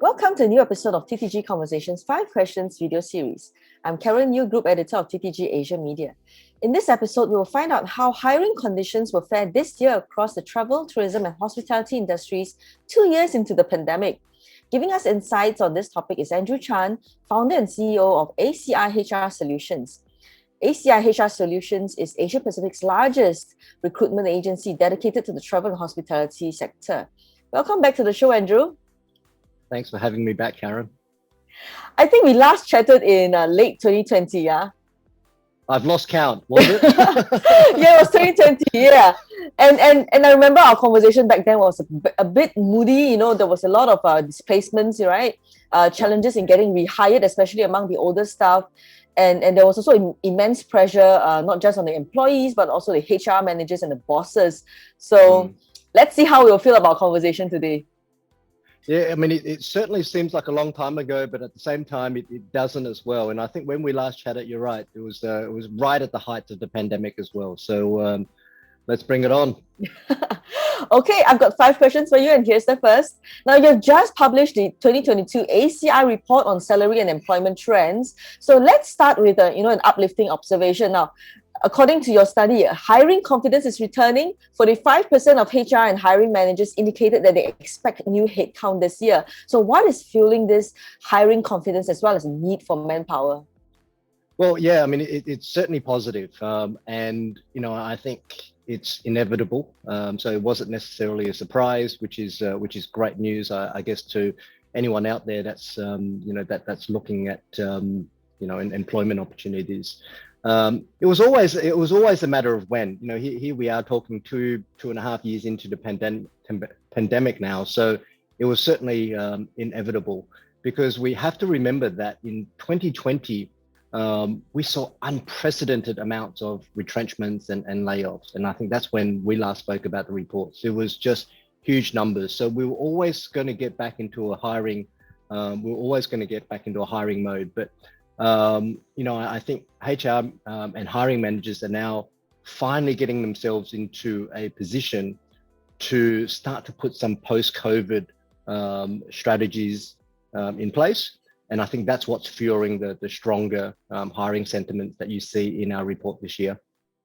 Welcome to a new episode of TTG Conversations 5 Questions video series. I'm Karen Yu, Group Editor of TTG Asia Media. In this episode, we will find out how hiring conditions will fare this year across the travel, tourism, and hospitality industries 2 years into the pandemic. Giving us insights on this topic is Andrew Chan, founder and CEO of ACI HR Solutions. ACI HR Solutions is Asia Pacific's largest recruitment agency dedicated to the travel and hospitality sector. Welcome back to the show, Andrew. Thanks for having me back, Karen. I think we last chatted in late 2020, yeah? I've lost count, was it? Yeah, it was 2020, yeah. And I remember our conversation back then was a bit moody, there was a lot of displacements, right? Challenges in getting rehired, especially among the older staff. And there was also immense pressure, not just on the employees, but also the HR managers and the bosses. So let's see how we'll feel about our conversation today. Yeah, I mean, it certainly seems like a long time ago, but at the same time, it doesn't as well. And I think when we last chatted, you're right, it was right at the height of the pandemic as well. So let's bring it on. Okay, I've got 5 questions for you, and here's the first. Now, you've just published the 2022 ACI Report on salary and employment trends. So let's start with an uplifting observation. Now, according to your study, hiring confidence is returning. 45% of HR and hiring managers indicated that they expect new headcount this year. So what is fueling this hiring confidence as well as need for manpower? Well, yeah, I mean, it's certainly positive. And, I think it's inevitable. So it wasn't necessarily a surprise, which is great news, I guess, to anyone out there that's, that's looking at, employment opportunities. It was always a matter of when. Here we are talking 2.5 years into the pandemic now. So it was certainly inevitable, because we have to remember that in 2020 we saw unprecedented amounts of retrenchments and layoffs, and I think that's when we last spoke about the reports. It was just huge numbers. So we were always going to get back into a hiring. Mode, but I think HR and hiring managers are now finally getting themselves into a position to start to put some post-COVID strategies in place. And I think that's what's fueling the stronger hiring sentiments that you see in our report this year.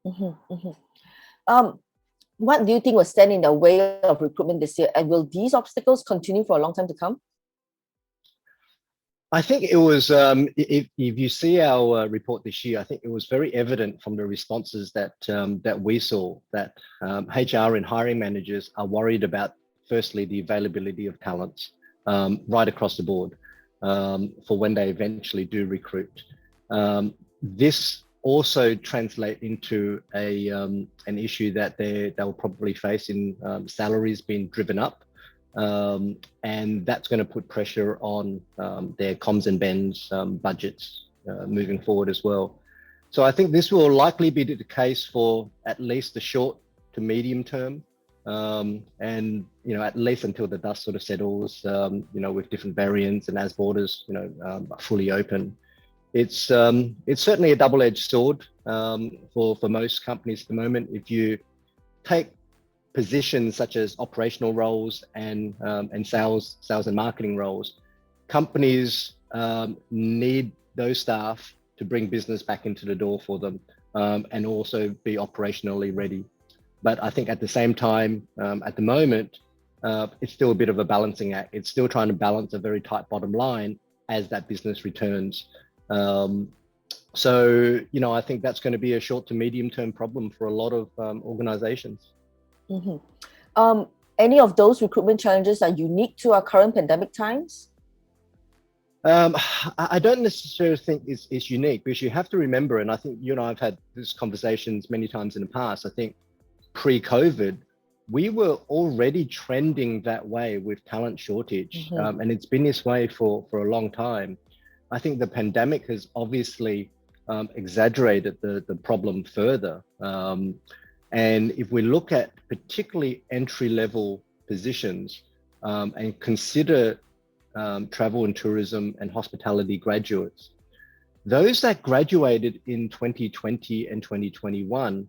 What do you think will stand in the way of recruitment this year? And will these obstacles continue for a long time to come? I think it was, if you see our report this year, I think it was very evident from the responses that we saw that HR and hiring managers are worried about, firstly, the availability of talents right across the board for when they eventually do recruit. This also translate into an issue that they'll probably face in salaries being driven up. And that's going to put pressure on their comms and bends budgets moving forward as well. So I think this will likely be the case for at least the short to medium term, and at least until the dust sort of settles, with different variants and as borders are fully open. It's certainly a double-edged sword for most companies at the moment. If you take positions such as operational roles and sales and marketing roles, companies need those staff to bring business back into the door for them, and also be operationally ready. But I think at the same time, at the moment, it's still a bit of a balancing act. It's still trying to balance a very tight bottom line as that business returns. So I think that's going to be a short to medium term problem for a lot of organizations. Any of those recruitment challenges are unique to our current pandemic times? I don't necessarily think it's unique, because you have to remember, and I think you and I have had these conversations many times in the past, I think pre-COVID, we were already trending that way with talent shortage, and it's been this way for a long time. I think the pandemic has obviously exaggerated the problem further. And if we look at particularly entry-level positions and consider travel and tourism and hospitality graduates, those that graduated in 2020 and 2021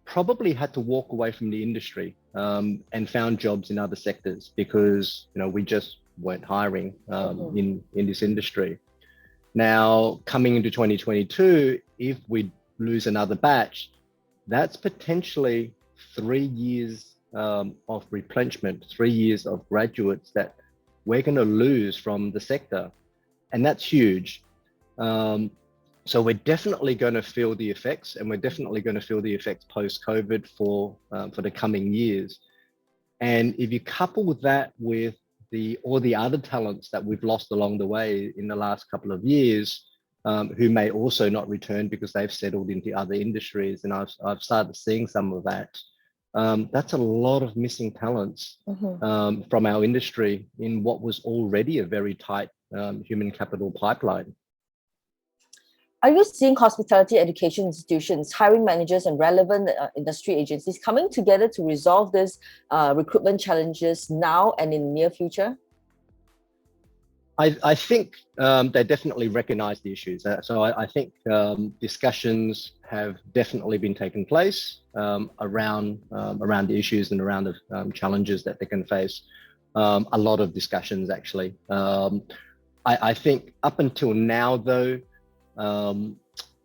probably had to walk away from the industry and found jobs in other sectors, because we weren't hiring in this industry. Now, coming into 2022, if we lose another batch, that's potentially 3 years of replenishment, 3 years of graduates that we're going to lose from the sector. And that's huge. So we're definitely going to feel the effects, and we're definitely going to feel the effects post-COVID for the coming years. And if you couple that with all the other talents that we've lost along the way in the last couple of years, who may also not return because they've settled into other industries, and I've started seeing some of that. That's a lot of missing talents from our industry in what was already a very tight human capital pipeline. Are you seeing hospitality education institutions, hiring managers and relevant industry agencies coming together to resolve these recruitment challenges now and in the near future? I think they definitely recognize the issues. So I think discussions have definitely been taking place around the issues and around the challenges that they can face. A lot of discussions, actually. I think up until now, though,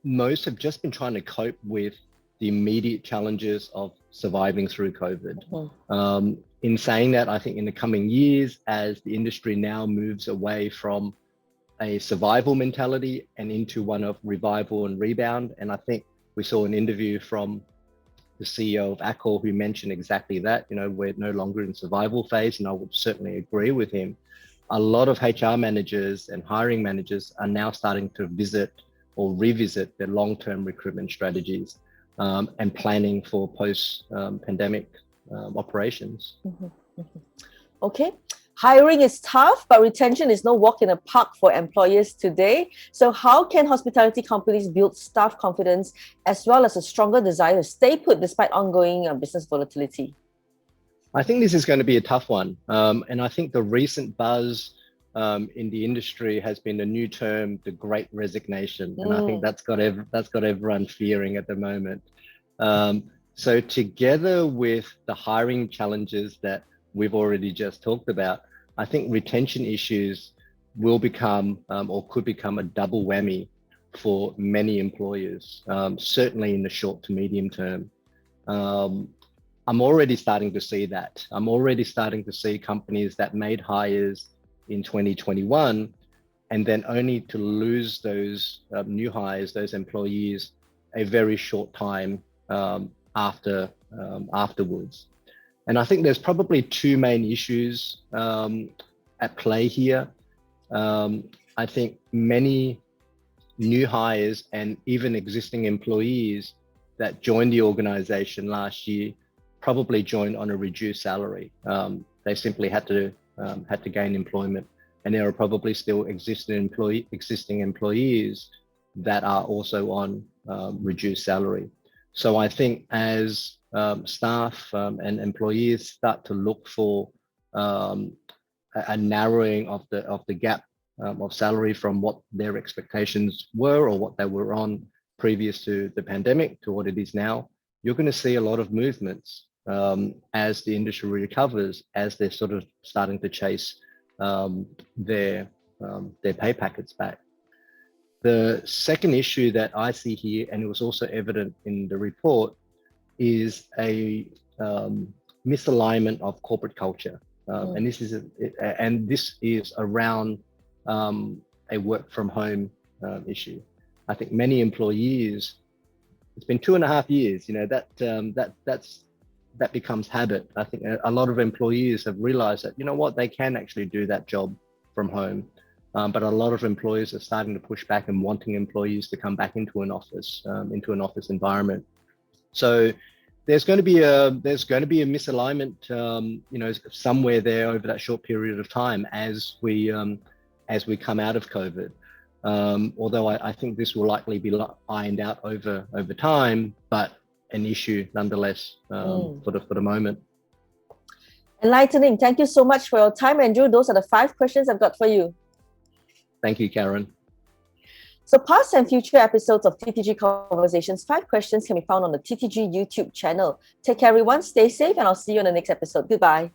most have just been trying to cope with the immediate challenges of surviving through COVID. In saying that, I think in the coming years, as the industry now moves away from a survival mentality and into one of revival and rebound, and I think we saw an interview from the CEO of Accor who mentioned exactly that, we're no longer in survival phase, and I would certainly agree with him. A lot of HR managers and hiring managers are now starting to visit or revisit their long-term recruitment strategies and planning for post-pandemic operations. Okay. Hiring is tough, but retention is no walk in the park for employers today. So how can hospitality companies build staff confidence as well as a stronger desire to stay put despite ongoing business volatility? I think this is going to be a tough one. And I think the recent buzz in the industry has been a new term, the Great Resignation. And I think that's got everyone fearing at the moment. So together with the hiring challenges that we've already just talked about, I think retention issues will become or could become a double whammy for many employers, certainly in the short to medium term. I'm already starting to see that. I'm already starting to see companies that made hires in 2021 and then only to lose those new hires, those employees, a very short time afterwards. And I think there's probably two main issues at play here. I think many new hires and even existing employees that joined the organization last year probably joined on a reduced salary. They simply had to gain employment, and there are probably still existing employees that are also on reduced salary. So I think as staff and employees start to look for a narrowing of the gap of salary from what their expectations were or what they were on previous to the pandemic to what it is now, you're going to see a lot of movements as the industry recovers, as they're sort of starting to chase their pay packets back. The second issue that I see here, and it was also evident in the report, is a misalignment of corporate culture, and this is around a work from home issue. I think many employees, it's been 2.5 years, that becomes habit. I think a lot of employees have realized that, they can actually do that job from home. But a lot of employers are starting to push back and wanting employees to come back into an office environment. So there's going to be a misalignment, somewhere there over that short period of time as we come out of COVID. Although I think this will likely be ironed out over time, but an issue nonetheless for the moment. Enlightening. Thank you so much for your time, Andrew. Those are the 5 questions I've got for you. Thank you, Karen. So past and future episodes of TTG Conversations, 5 questions can be found on the TTG YouTube channel. Take care, everyone. Stay safe, and I'll see you on the next episode. Goodbye.